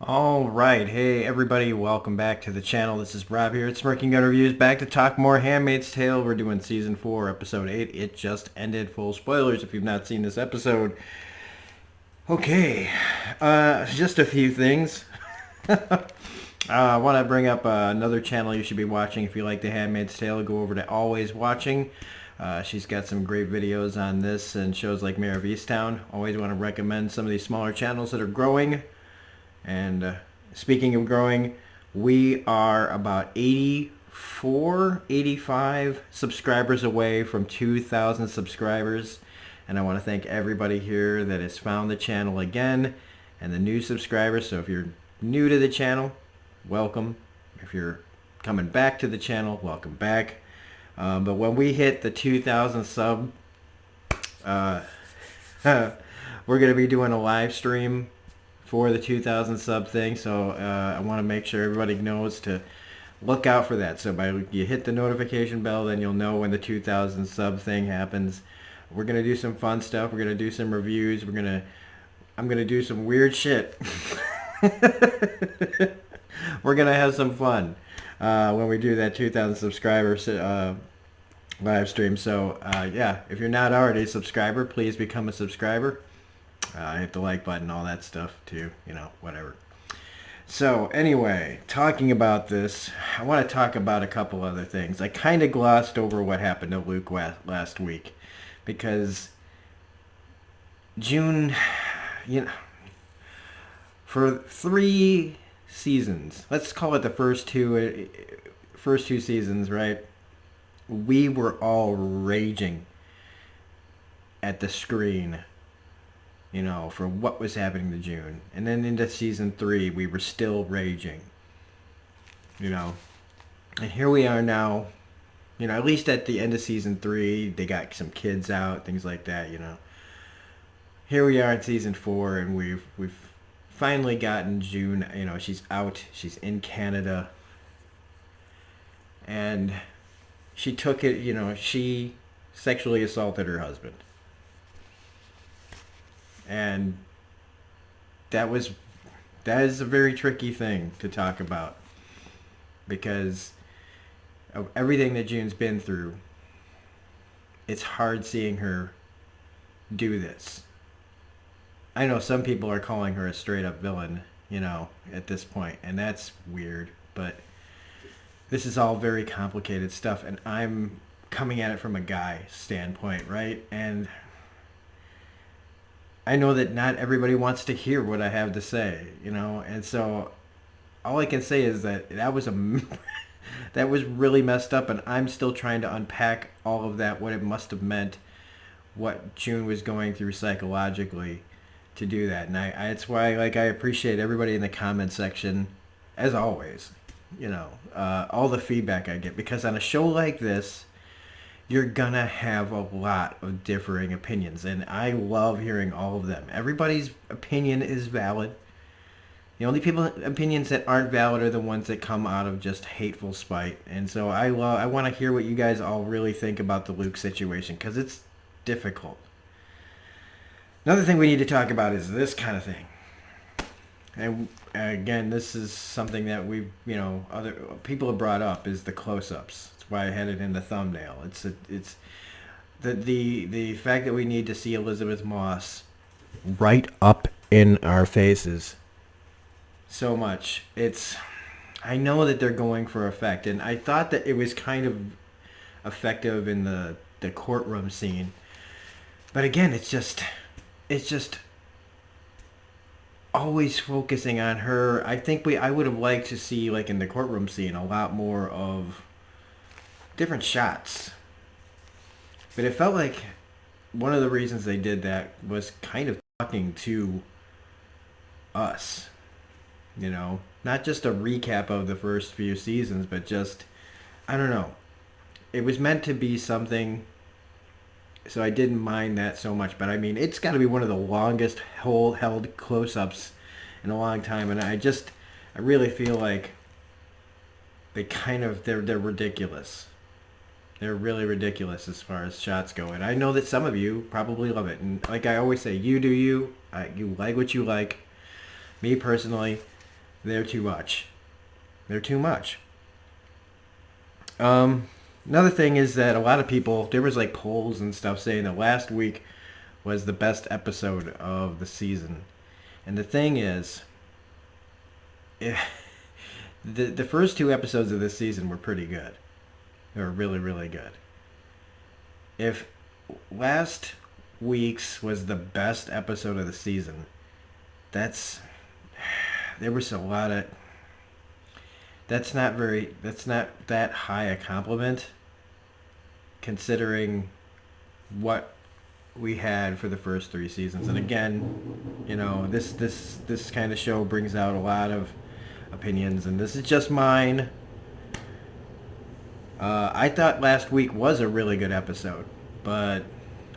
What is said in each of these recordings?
All right, hey everybody, welcome back to the channel. This is Rob here at Smirking Gun Reviews, back to talk more Handmaid's Tale. We're doing season 4, episode 8. It just ended. Full spoilers if you've not seen this episode. Okay, just a few things. I want to bring up another channel you should be watching if you like the Handmaid's Tale. Go over to Always Watching. She's got some great videos on this and shows like Mayor of Easttown. Always want to recommend some of these smaller channels that are growing. And speaking of growing, we are about 84, 85 subscribers away from 2,000 subscribers. And I want to thank everybody here that has found the channel again and the new subscribers. So if you're new to the channel, welcome. If you're coming back to the channel, welcome back. But when we hit the 2,000 sub, we're going to be doing a live stream for the 2,000 sub thing, so I want to make sure everybody knows to look out for that. So you hit the notification bell, then you'll know when the 2,000 sub thing happens. We're gonna do some fun stuff. We're gonna do some reviews. I'm gonna do some weird shit. We're gonna have some fun when we do that 2,000 subscribers live stream. So yeah, if you're not already a subscriber, please become a subscriber. Hit the like button, all that stuff too, whatever. So anyway, talking about this, I want to talk about a couple other things. I kind of glossed over what happened to Luke last week because June, for 3 seasons, let's call it the first two seasons, right? We were all raging at the screen, for what was happening to June. And then into season 3, we were still raging, And here we are now, at least at the end of season 3, they got some kids out, things like that, Here we are in season 4, and we've finally gotten June, she's out, she's in Canada. And she took it, she sexually assaulted her husband. And that is a very tricky thing to talk about because of everything that June's been through. It's hard seeing her do this. I know some people are calling her a straight up villain, at this point, and that's weird, but this is all very complicated stuff, and I'm coming at it from a guy standpoint, right? And I know that not everybody wants to hear what I have to say, and so all I can say is that was that was really messed up, and I'm still trying to unpack all of that, what it must have meant, what June was going through psychologically to do that. And it's why I appreciate everybody in the comment section, as always, all the feedback I get, because on a show like this, you're gonna have a lot of differing opinions, and I love hearing all of them. Everybody's opinion is valid. The only opinions that aren't valid are the ones that come out of just hateful spite. And so I want to hear what you guys all really think about the Luke situation, because it's difficult. Another thing we need to talk about is this kind of thing. And again, this is something that other people have brought up, is the close-ups. That's why I had it in the thumbnail. It's the fact that we need to see Elizabeth Moss right up in our faces so much. I know that they're going for effect, and I thought that it was kind of effective in the courtroom scene. But again, it's just always focusing on her. I think I would have liked to see, like in the courtroom scene, a lot more of different shots. But it felt like one of the reasons they did that was kind of talking to us. Not just a recap of the first few seasons, but just, I don't know. It was meant to be something, so I didn't mind that so much. But I mean, it's got to be one of the longest held close-ups in a long time, and I really feel like they're ridiculous. They're really ridiculous as far as shots go, and I know that some of you probably love it. And like I always say, you do you. You like what you like. Me personally, They're too much. They're too much. Another thing is that a lot of people, there was like polls and stuff saying that last week was the best episode of the season. And the thing is, it, the first two episodes of this season were pretty good. They were really, really good. If last week's was the best episode of the season, there was a lot of, that's not that high a compliment considering what we had for the first three seasons. And again, this kind of show brings out a lot of opinions, and this is just mine. I thought last week was a really good episode, but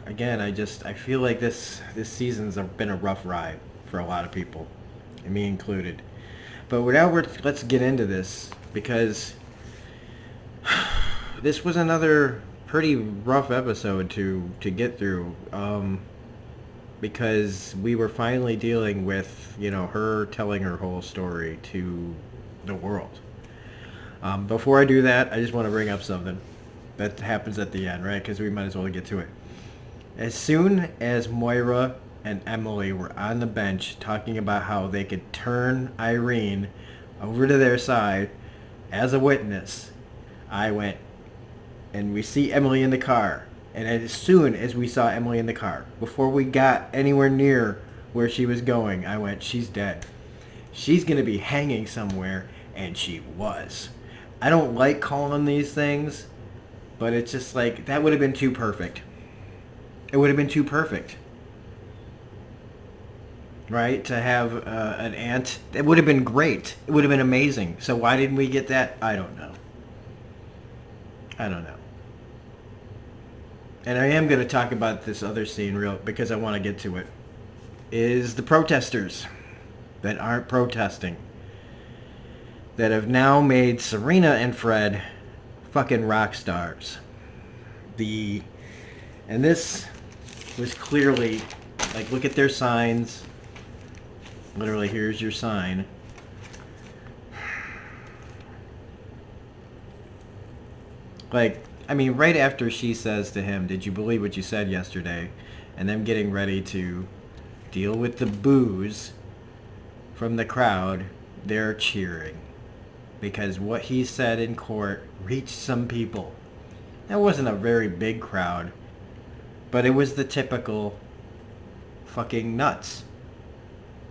again, I feel like this season's been a rough ride for a lot of people, and me included. But let's get into this, because this was another pretty rough episode to get through, because we were finally dealing with, her telling her whole story to the world. Before I do that, I just want to bring up something that happens at the end, right? Because we might as well get to it. As soon as Moira and Emily were on the bench talking about how they could turn Irene over to their side as a witness, I went, and we see Emily in the car. And as soon as we saw Emily in the car, before we got anywhere near where she was going, I went, she's dead. She's going to be hanging somewhere, and she was. I don't like calling these things, but it's just like, that would have been too perfect. It would have been too perfect. Right? To have an aunt. It would have been great. It would have been amazing. So why didn't we get that? I don't know. And I am going to talk about this other scene because I want to get to it. Is the protesters that aren't protesting, that have now made Serena and Fred fucking rock stars. And this was clearly, like, look at their signs. Literally, here's your sign. Like, I mean, right after she says to him, did you believe what you said yesterday? And them getting ready to deal with the boos from the crowd, they're cheering. Because what he said in court reached some people. That wasn't a very big crowd, but it was the typical fucking nuts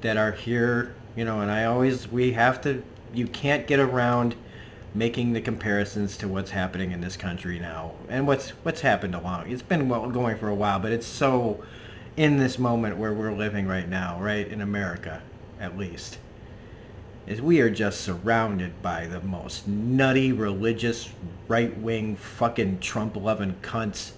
that are here, and you can't get around making the comparisons to what's happening in this country now, and what's happened it's been going for a while, but it's so in this moment where we're living right now, right, in America, at least, is we are just surrounded by the most nutty, religious, right-wing, fucking Trump-loving cunts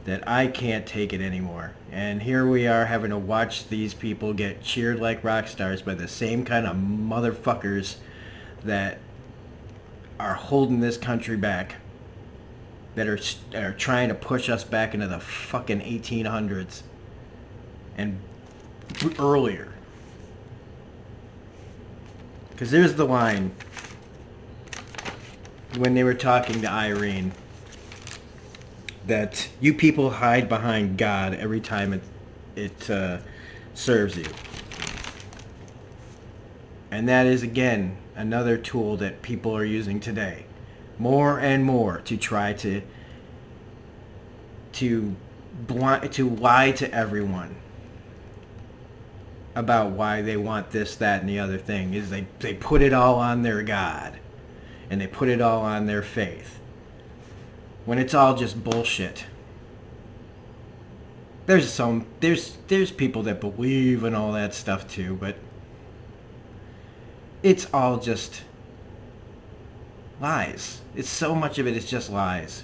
that I can't take it anymore. And here we are having to watch these people get cheered like rock stars by the same kind of motherfuckers that are holding this country back, that are trying to push us back into the fucking 1800s and earlier. Because there's the line when they were talking to Irene that you people hide behind God every time it serves you. And that is, again, another tool that people are using today, more and more, to try to lie to everyone about why they want this, that, and the other thing. Is they put it all on their God, and they put it all on their faith, when it's all just bullshit. There's people that believe in all that stuff too, but it's all just lies. It's so much of it is just lies.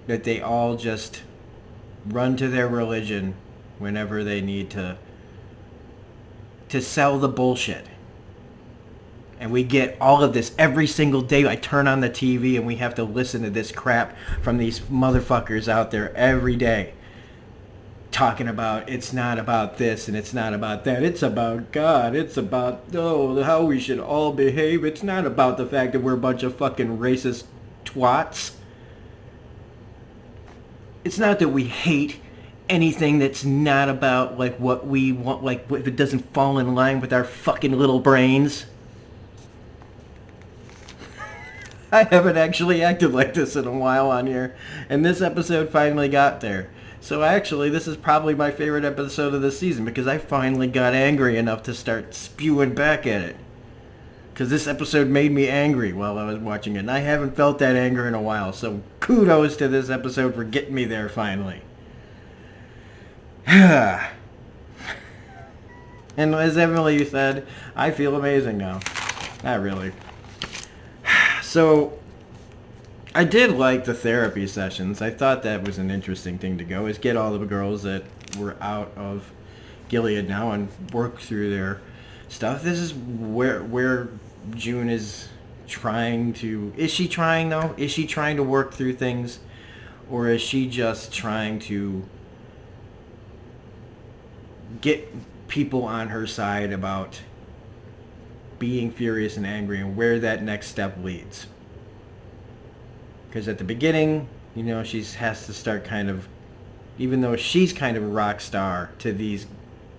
That they all just run to their religion whenever they need to sell the bullshit. And we get all of this every single day. I turn on the TV and we have to listen to this crap from these motherfuckers out there every day, talking about it's not about this and it's not about that. It's about God. It's about, oh, how we should all behave. It's not about the fact that we're a bunch of fucking racist twats. It's not that we hate anything that's not about like what we want, like if it doesn't fall in line with our fucking little brains. I haven't actually acted like this in a while on here, and this episode finally got there. So actually, this is probably my favorite episode of the season because I finally got angry enough to start spewing back at it. Because this episode made me angry while I was watching it, and I haven't felt that anger in a while, so kudos to this episode for getting me there finally. And as Emily said, I feel amazing now. Not really. So, I did like the therapy sessions. I thought that was an interesting thing to go, is get all the girls that were out of Gilead now and work through their stuff. This is where June is trying to... Is she trying, though? Is she trying to work through things? Or is she just trying to get people on her side about being furious and angry and where that next step leads? Because at the beginning, you know, she has to start kind of, even though she's kind of a rock star to these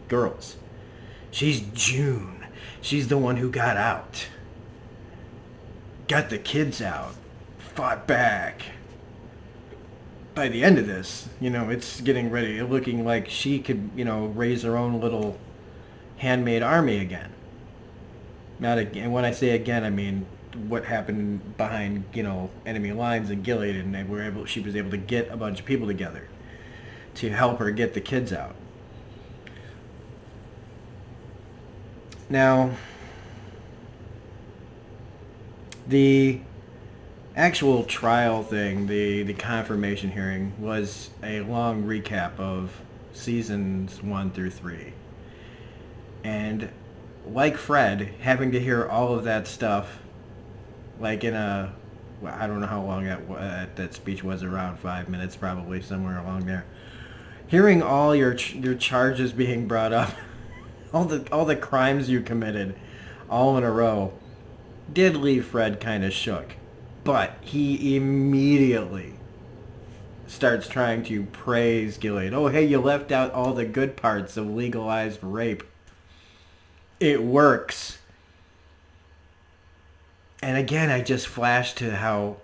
girls, she's June. She's the one who got out, got the kids out, fought back. By the end of this, you know, it's getting ready, looking like she could, you know, raise her own little handmaid army again. Not again. When I say again, I mean what happened behind, you know, enemy lines in Gilead, and she was able to get a bunch of people together to help her get the kids out. Now, the actual trial thing, the confirmation hearing, was a long recap of seasons 1 through 3. And like Fred, having to hear all of that stuff, like in a, I don't know how long that speech was, around 5 minutes probably, somewhere along there. Hearing all your charges being brought up, all the crimes you committed, all in a row, did leave Fred kind of shook. But he immediately starts trying to praise Gilead. Oh, hey, you left out all the good parts of legalized rape. It works. And again, I just flashed to how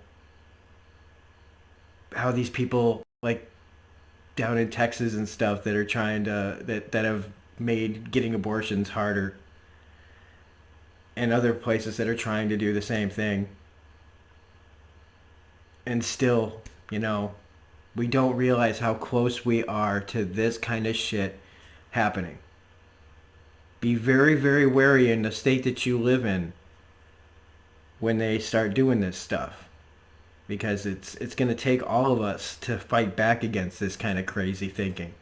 these people, like down in Texas and stuff, that are trying to, that have made getting abortions harder, and other places that are trying to do the same thing. And still, you know, we don't realize how close we are to this kind of shit happening. Be very, very wary in the state that you live in when they start doing this stuff. Because it's going to take all of us to fight back against this kind of crazy thinking.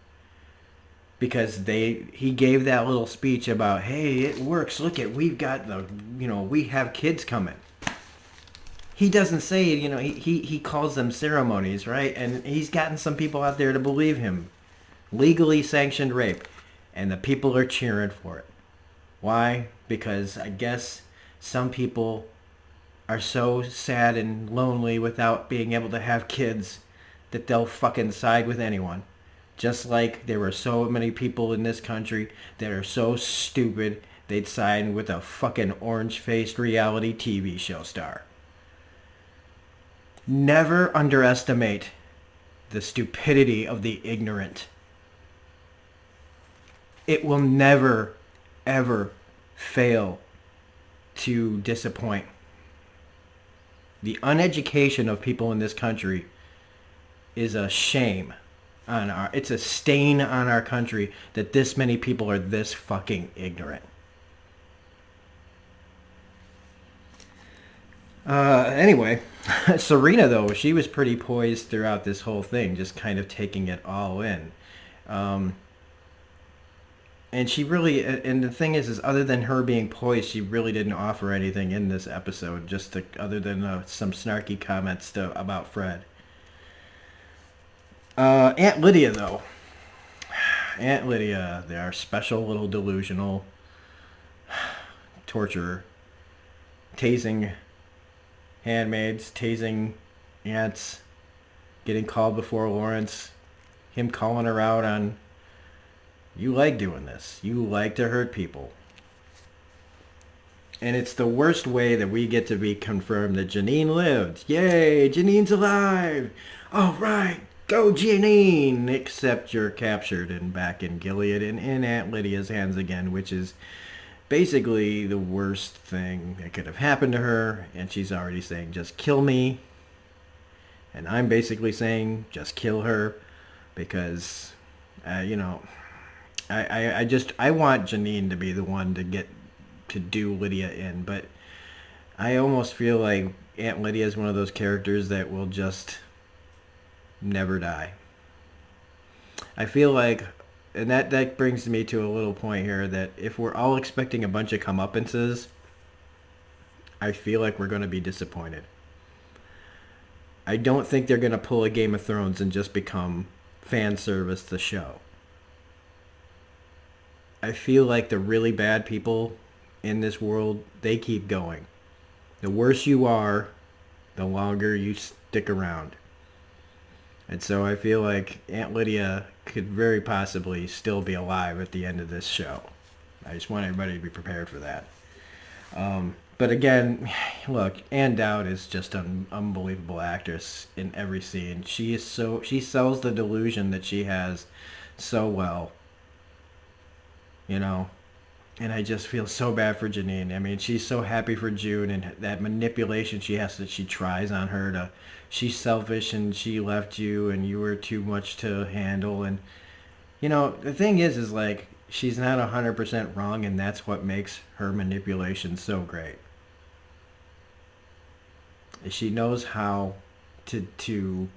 Because he gave that little speech about, hey, it works. Look at, we've got the, you know, we have kids coming. He doesn't say, you know, he calls them ceremonies, right? And he's gotten some people out there to believe him. Legally sanctioned rape. And the people are cheering for it. Why? Because I guess some people are so sad and lonely without being able to have kids that they'll fucking side with anyone. Just like there were so many people in this country that are so stupid they'd side with a fucking orange-faced reality TV show star. Never underestimate the stupidity of the ignorant. It will never, ever fail to disappoint. The uneducation of people in this country is a shame on it's a stain on our country that this many people are this fucking ignorant. Anyway, Serena, though, she was pretty poised throughout this whole thing, just kind of taking it all in. And she really, and the thing is other than her being poised, she really didn't offer anything in this episode, other than some snarky comments about Fred. Aunt Lydia, though, Aunt Lydia, they are special little delusional torturer, tasing handmaids, tasing aunts, getting called before Lawrence, him calling her out on, you like doing this. You like to hurt people. And it's the worst way that we get to be confirmed that Janine lived. Yay, Janine's alive. All right, go Janine. Except you're captured and back in Gilead and in Aunt Lydia's hands again, which is basically the worst thing that could have happened to her. And she's already saying, just kill me. And I'm basically saying, just kill her. Because, you know, I want Janine to be the one to get to do Lydia in, but I almost feel like Aunt Lydia is one of those characters that will just never die. I feel like, and that brings me to a little point here, that if we're all expecting a bunch of comeuppances, I feel like we're going to be disappointed. I don't think they're going to pull a Game of Thrones and just become fan service the show. I feel like the really bad people in this world, they keep going. The worse you are, the longer you stick around. And so I feel like Aunt Lydia could very possibly still be alive at the end of this show. I just want everybody to be prepared for that. But again, look, Ann Dowd is just an unbelievable actress in every scene. She sells the delusion that she has so well. You know, and I just feel so bad for Janine. I mean, she's so happy for June, and that manipulation she tries on her to, she's selfish and she left you and you were too much to handle. And, you know, the thing is like, she's not 100% wrong, and that's what makes her manipulation so great. She knows how to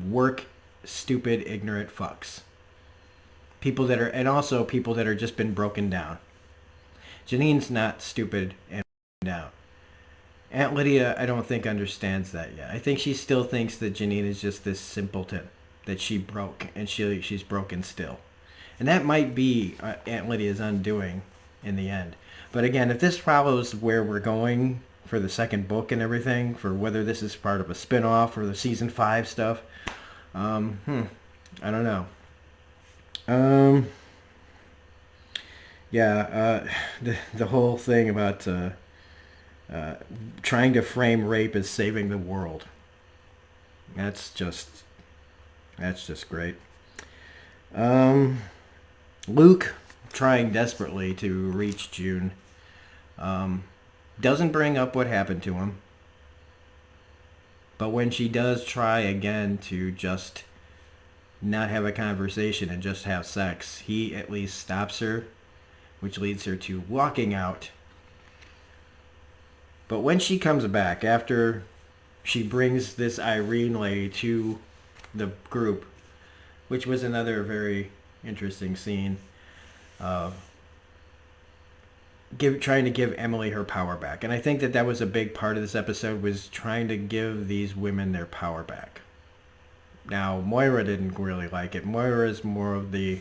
work stupid, ignorant fucks. People that are, and also people that are just been broken down. Janine's not stupid and down. Aunt Lydia, I don't think understands that yet. I think she still thinks that Janine is just this simpleton that she broke, and she's broken still. And that might be Aunt Lydia's undoing in the end. But again, if this follows where we're going for the second book and everything, for whether this is part of a spin-off or the season 5 stuff, I don't know. The whole thing about trying to frame rape as saving the world. That's just great. Luke, trying desperately to reach June, doesn't bring up what happened to him. But when she does try again to just not have a conversation and just have sex, he at least stops her, which leads her to walking out. But when she comes back, after she brings this Irene lady to the group, which was another very interesting scene, trying to give Emily her power back. And I think that was a big part of this episode, was trying to give these women their power back. Now, Moira didn't really like it. Moira is more of the,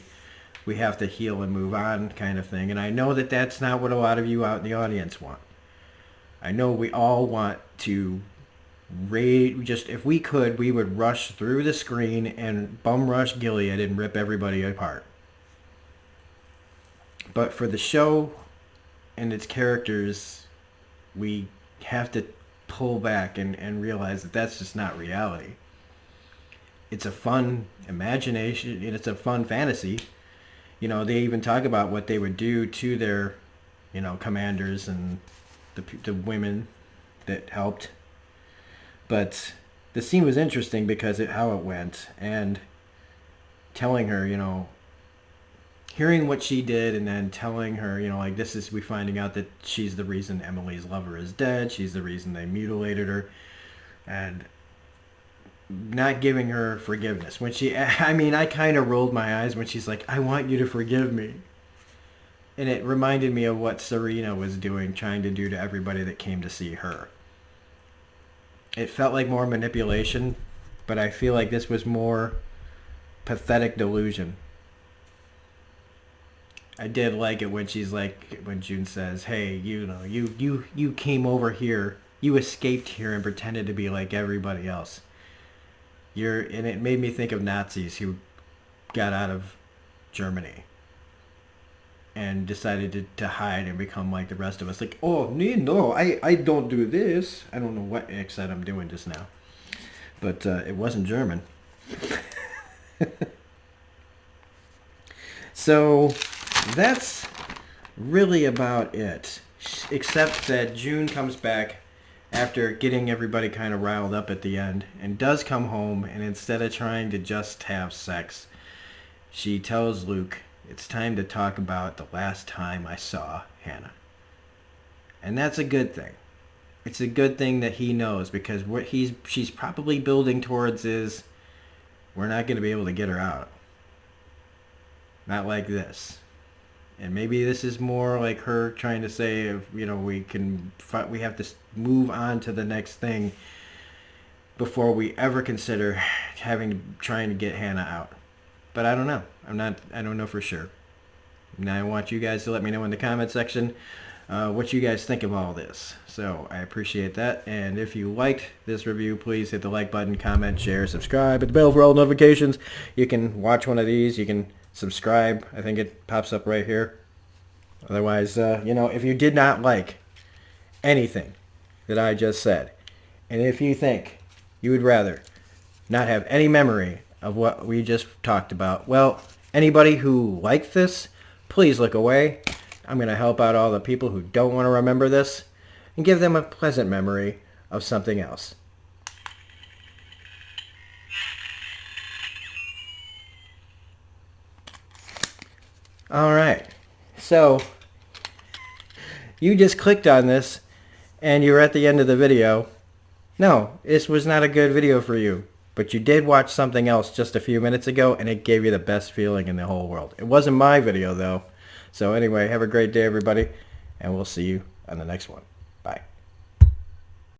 we have to heal and move on kind of thing. And I know that that's not what a lot of you out in the audience want. I know we all want to just, if we could, we would rush through the screen and bum rush Gilead and rip everybody apart. But for the show and its characters, we have to pull back and realize that that's just not reality. It's a fun imagination, and it's a fun fantasy. You know, they even talk about what they would do to their, you know, commanders and the women that helped. But the scene was interesting because how it went, and telling her, you know, hearing what she did, and then telling her, you know, like, we finding out that she's the reason Emily's lover is dead. She's the reason they mutilated her. And not giving her forgiveness. When I kind of rolled my eyes when she's like, I want you to forgive me. And it reminded me of what Serena was trying to do to everybody that came to see her. It felt like more manipulation, but I feel like this was more pathetic delusion. I did like it when she's like, when June says, "Hey, you know, you came over here, you escaped here and pretended to be like everybody else. And it made me think of Nazis who got out of Germany and decided to hide and become like the rest of us. Like, oh, no, I don't do this. I don't know what accent I'm doing just now. But it wasn't German. So that's really about it. Except that June comes back after getting everybody kind of riled up at the end and does come home, and instead of trying to just have sex, she tells Luke, it's time to talk about the last time I saw Hannah. And that's a good thing. It's a good thing that he knows, because what she's probably building towards is, we're not going to be able to get her out. Not like this. And maybe this is more like her trying to say, you know, we have to move on to the next thing before we ever consider trying to get Hannah out. But I don't know. I don't know for sure. Now I want you guys to let me know in the comment section what you guys think of all this. So I appreciate that. And if you liked this review, please hit the like button, comment, share, subscribe, hit the bell for all notifications. You can watch one of these. You can subscribe. I think it pops up right here. Otherwise, you know, if you did not like anything that I just said, and if you think you would rather not have any memory of what we just talked about, well, anybody who liked this, please look away. I'm going to help out all the people who don't want to remember this and give them a pleasant memory of something else. All right. So you just clicked on this and you're at the end of the video. No, this was not a good video for you. But you did watch something else just a few minutes ago, and it gave you the best feeling in the whole world. It wasn't my video, though. So anyway, have a great day, everybody, and we'll see you on the next one.